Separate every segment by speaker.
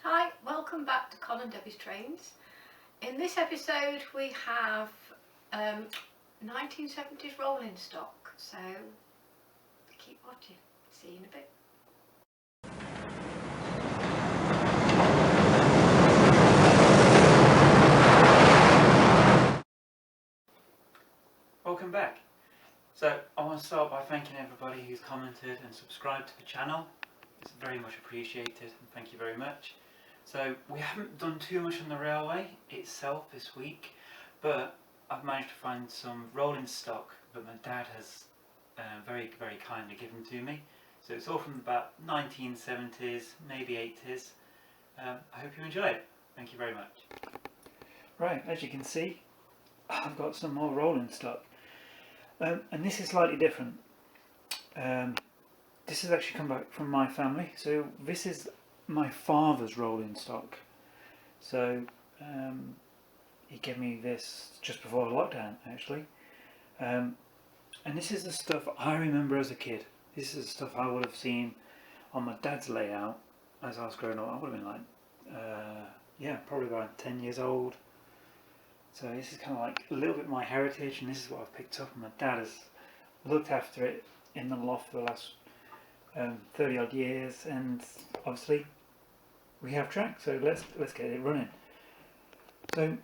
Speaker 1: Hi, welcome back to Con and Debbie's Trains. In this episode we have 1970s rolling stock, so keep watching. See you in a bit.
Speaker 2: Welcome back. So I want to start by thanking everybody who's commented and subscribed to the channel. It's very much appreciated and thank you very much. So we haven't done too much on the railway itself this week, but I've managed to find some rolling stock that my dad has very kindly given to me. So it's all from about 1970s, maybe 80s. I hope you enjoy it. Thank you very much. Right, as you can see, I've got some more rolling stock. And this is slightly different. This has actually come back from my family. So this is my father's rolling stock. So he gave me this just before lockdown, actually. And this is the stuff I remember as a kid. This is the stuff I would have seen on my dad's layout as I was growing up. I would have been like, probably about 10 years old. So this is kind of like a little bit my heritage, and this is what I've picked up. And my dad has looked after it in the loft for the last 30 odd years, and obviously we have track, so let's get it running. So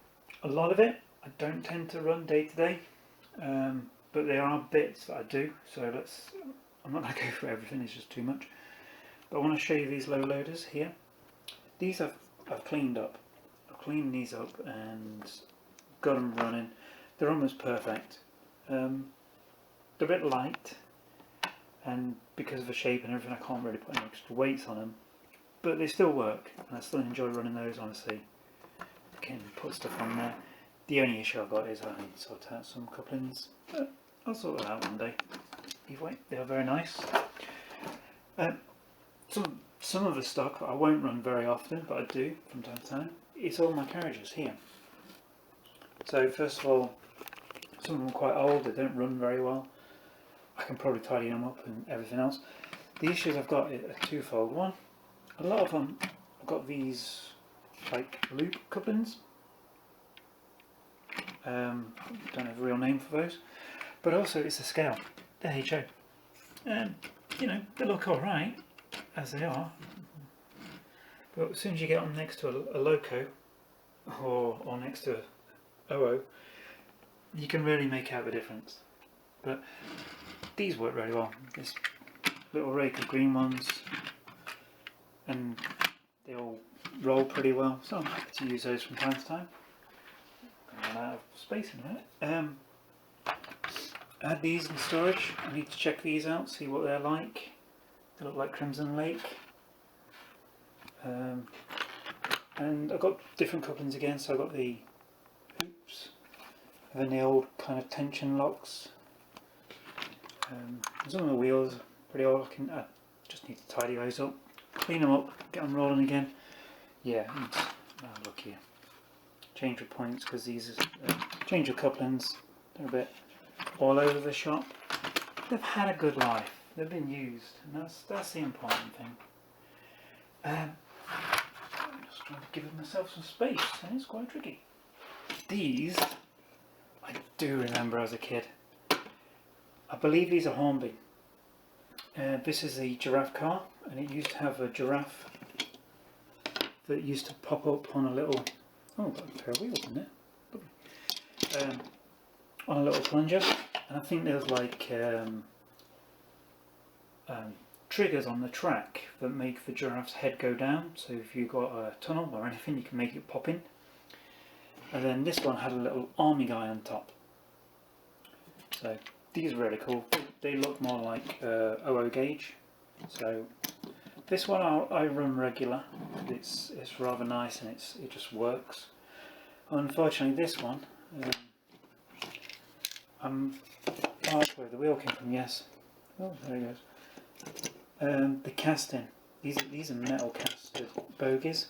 Speaker 2: a lot of it I don't tend to run day to day, but there are bits that I do. So I'm not going to go through everything, it's just too much. But I want to show you these low loaders here. These I've cleaned up. I've cleaned these up and got them running. They're almost perfect. They're a bit light, and because of the shape and everything I can't really put any extra weights on them, but they still work and I still enjoy running those. Honestly, I can put stuff on there. The only issue I've got is I need to sort out some couplings, but I'll sort that out one day. Either way, they are very nice. Some of the stock I won't run very often, but I do from time to time. It's all my carriages here. So first of all, some of them are quite old, they don't run very well. I can probably tidy them up and everything else. The issues I've got are twofold. One, a lot of them I've got these like loop couplings. Don't have a real name for those, but also it's a scale. They're HO, and they look alright as they are. But as soon as you get them next to a loco or next to OO, you can really make out the difference. But these work really well. This little rake of green ones, and they all roll pretty well, so I'm happy to use those from time to time. I'm out of space in a minute. I had these in storage. I need to check these out, see what they're like. They look like Crimson Lake. And I've got different couplings again, so I've got the hoops, and then the old kind of tension locks. Some of the wheels are pretty old. I just need to tidy those up, clean them up, get them rolling again. Yeah, and look here. Change of points because these are change of couplings. They're a bit all over the shop. They've had a good life. They've been used, and that's the important thing. I'm just trying to give myself some space, and it's quite tricky. These I do remember as a kid. I believe these are Hornby. This is the giraffe car, and it used to have a giraffe that used to pop up on a little, got a pair of wheels in there, on a little plunger, and I think there's like triggers on the track that make the giraffe's head go down, so if you've got a tunnel or anything you can make it pop in. And then this one had a little army guy on top. So these are really cool. They look more like OO gauge. So this one I run regular. It's rather nice and it just works. Unfortunately, this one, that's where the wheel came from. Yes. Oh, there he goes. The casting. These are metal casted bogies.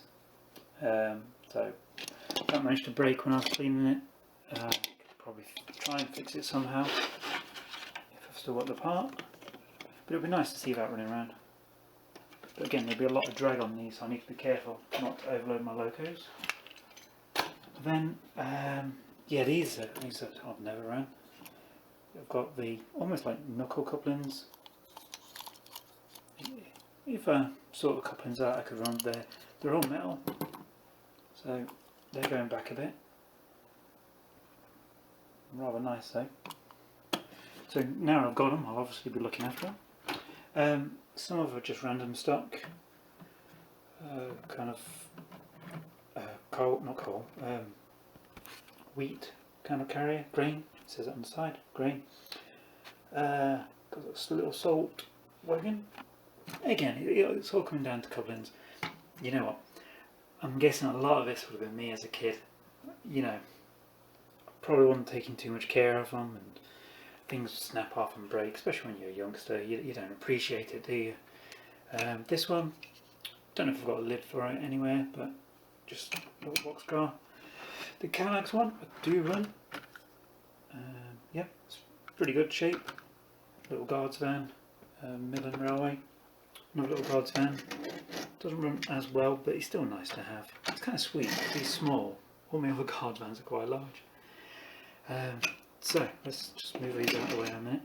Speaker 2: So that managed to break when I was cleaning it. Could probably try and fix it somehow if I've still got the part. But it would be nice to see that running around. But again, there'll be a lot of drag on these, so I need to be careful not to overload my locos. Then, yeah, these are I've never ran. I've got the almost like knuckle couplings. If I sort of couplings out, I could run there. They're all metal, so they're going back a bit. Rather nice though. So now I've got them, I'll obviously be looking after them. Some of them are just random stock, kind of wheat kind of carrier, grain. It says it on the side, grain. Got this little salt wagon. Again, it's all coming down to couplings. You know what? I'm guessing a lot of this would have been me as a kid. You know, probably wasn't taking too much care of them, and things snap off and break, especially when you're a youngster. You don't appreciate it, do you? This one, don't know if I've got a lid for it anywhere, but just a little boxcar. The Cadillac one, I do run. Yeah, it's pretty good shape. Little guards van, Midland Railway. Another little guards van. Doesn't run as well, but it's still nice to have. It's kind of sweet. He's small. All my other guard vans are quite large. So let's just move these out of the way in a minute.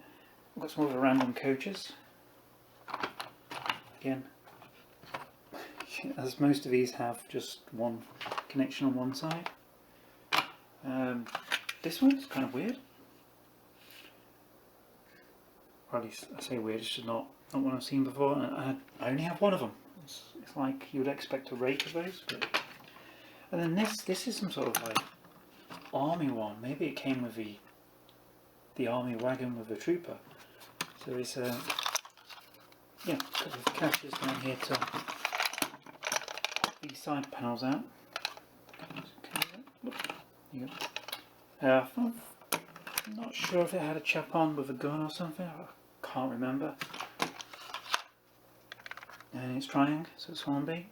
Speaker 2: I've got some other random coaches. Again, as most of these have just one connection on one side. This one's kind of weird. Or at least I say weird, it's just not one I've seen before. And I only have one of them. It's like you would expect a rake of those. But... And then this is some sort of like army one. Maybe it came with the army wagon with the trooper. So it's yeah, a couple of caches down here to these side panels out. I'm not sure if it had a chap on with a gun or something. I can't remember. And it's trying, so it's Hornby.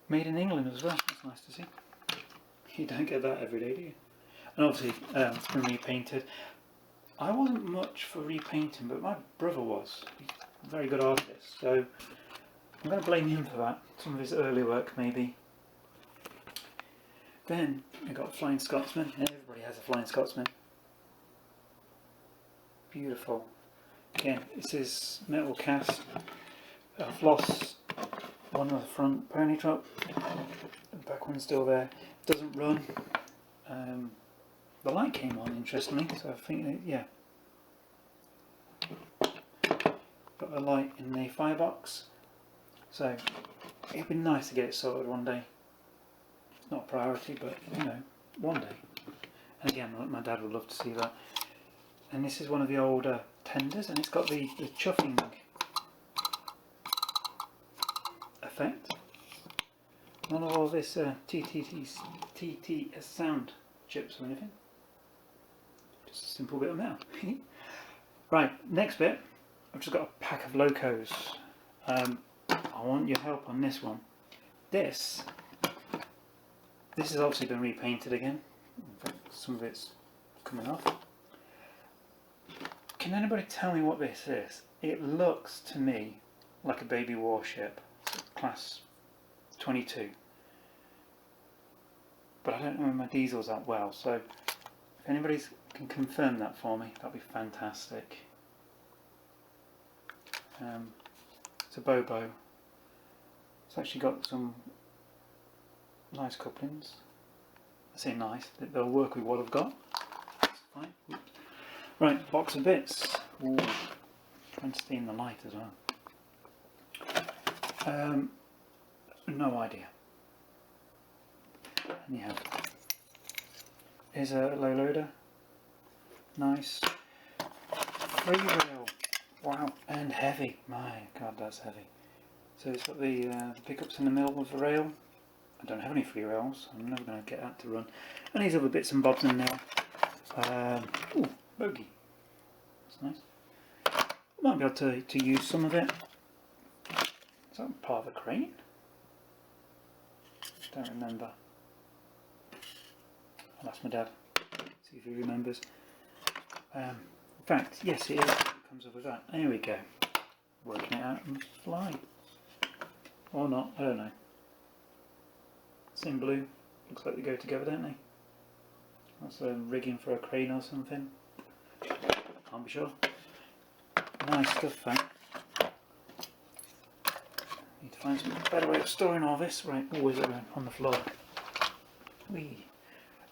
Speaker 2: Made in England as well. That's nice to see. You don't get that every day, do you? And obviously, it's been repainted. I wasn't much for repainting, but my brother was. He's a very good artist, so I'm going to blame him for that. Some of his early work, maybe. Then I got a Flying Scotsman. Everybody has a Flying Scotsman. Beautiful. Again, this is metal cast. Floss. One on the front pony truck. The back one's still there. Doesn't run. The light came on, interestingly, so I think, yeah. Got a light in the firebox, so it'd be nice to get it sorted one day. It's not a priority, but you know, one day. And again, my dad would love to see that. And this is one of the older tenders, and it's got the chuffing effect. None of all this TTS sound chips or anything. Just a simple bit of metal. Right, next bit. I've just got a pack of locos. I want your help on this one. This has obviously been repainted again. In fact, some of it's coming off. Can anybody tell me what this is? It looks to me like a baby warship, class 22. But I don't know my diesels that well, so if anybody can confirm that for me, that'd be fantastic. It's a Bobo. It's actually got some nice couplings. I say nice, they'll work with what I've got. That's fine. Oops. Right, box of bits. Ooh, trying to steam the light as well. No idea. Anyhow, here's a low loader. Nice. Free rail. Wow, and heavy. My God, that's heavy. So it's got the pickups in the middle of the rail. I don't have any free rails. I'm never going to get that to run. And these other bits and bobs in there. Ooh, bogey. That's nice. Might be able to use some of it. Is that part of a crane? Don't remember. I'll ask my dad. See if he remembers. In fact, yes, it is. It comes up with that. There we go. Working it out and fly. Or not, I don't know. It's in blue. Looks like they go together, don't they? That's a rigging for a crane or something. Can't be sure. Nice stuff, though. Need to find some better way of storing all this. Right, always on the floor. Whee.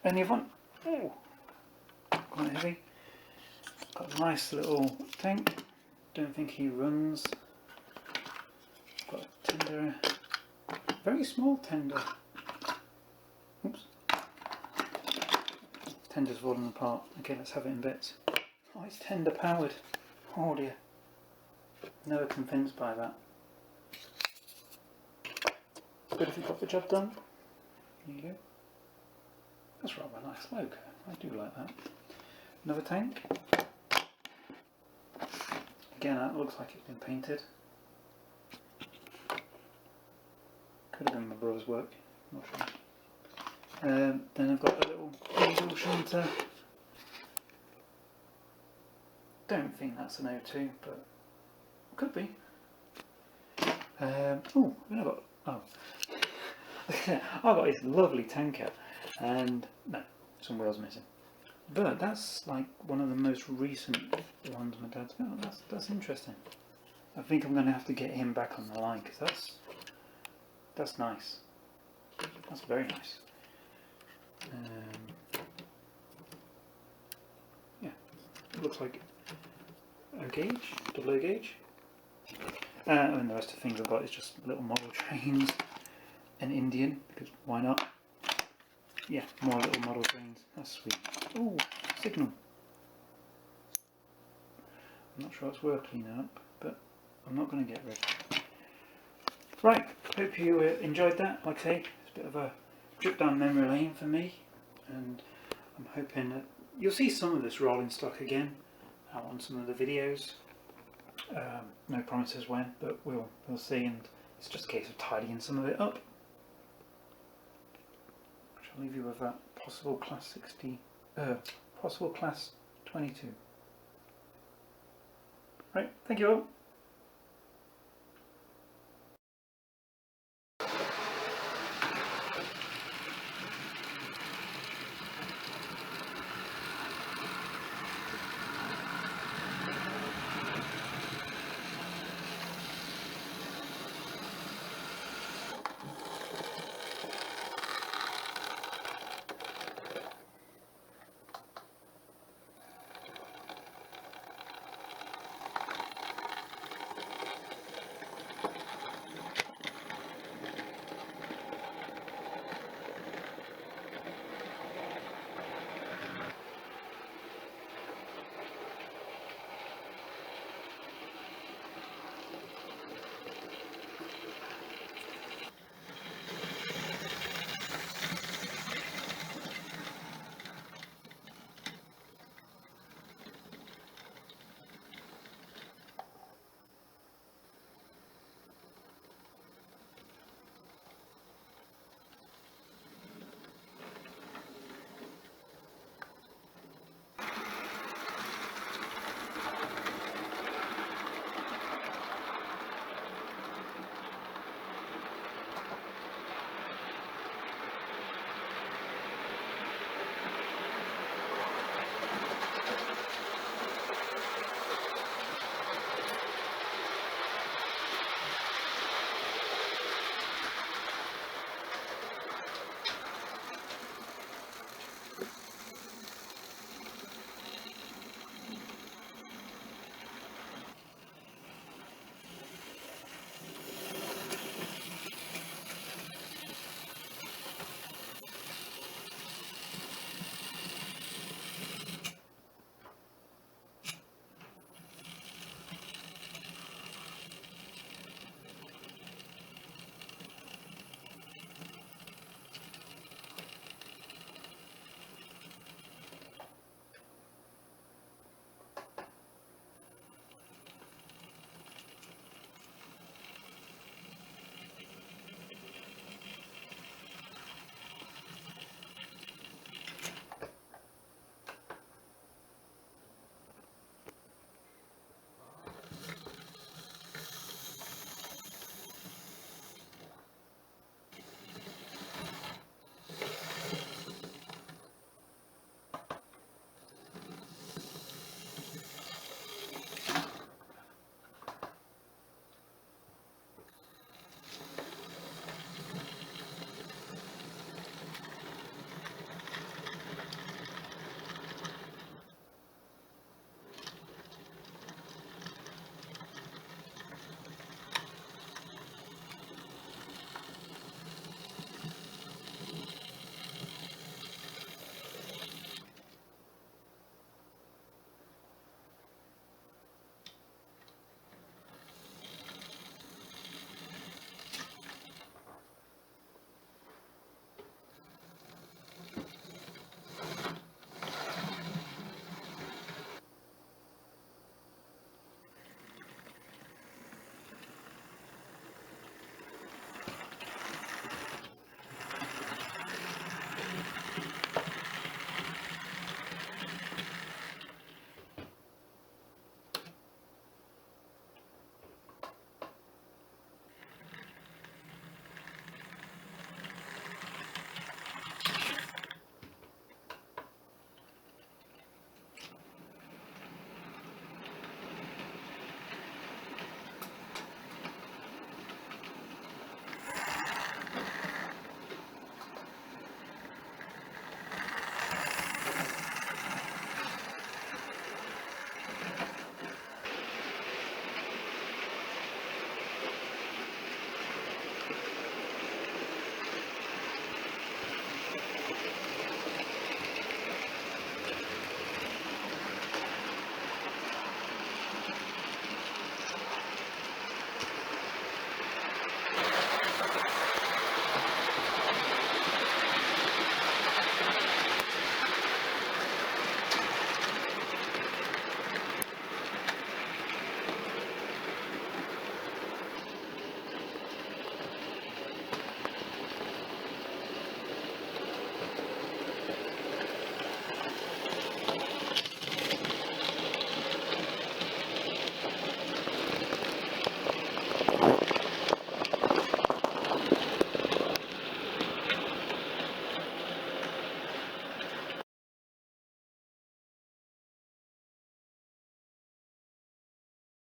Speaker 2: And you've one. Oh, quite heavy. Got a nice little tank. Don't think he runs. Got a tender, very small tender. Oops. Tender's falling apart. Okay, let's have it in bits. Oh, it's tender powered. Oh dear. Never convinced by that. Good if you got the job done. There you go. That's rather a nice logo. I do like that. Another tank. Again, that looks like it's been painted. Could have been my brother's work. Not sure. Then I've got a little diesel shunter. Don't think that's an O2, but could be. Oh, I've got. Oh, I've got this lovely tanker, and no, some wheels missing. But that's like one of the most recent ones my dad's got. Oh, that's interesting. I think I'm going to have to get him back on the line because that's nice. That's very nice. Yeah, it looks like a gauge, double O gauge. And the rest of the things I've got is just little model trains, an Indian, because why not? Yeah, more little model trains. That's sweet. Oh, signal. I'm not sure it's worth cleaning up, but I'm not going to get rid of it. Right, hope you enjoyed that. Like I say, it's a bit of a trip down memory lane for me, and I'm hoping that you'll see some of this rolling stock again out on some of the videos. No promises when, but we'll see, and it's just a case of tidying some of it up. I'll leave you with that possible class 22. Right, thank you all.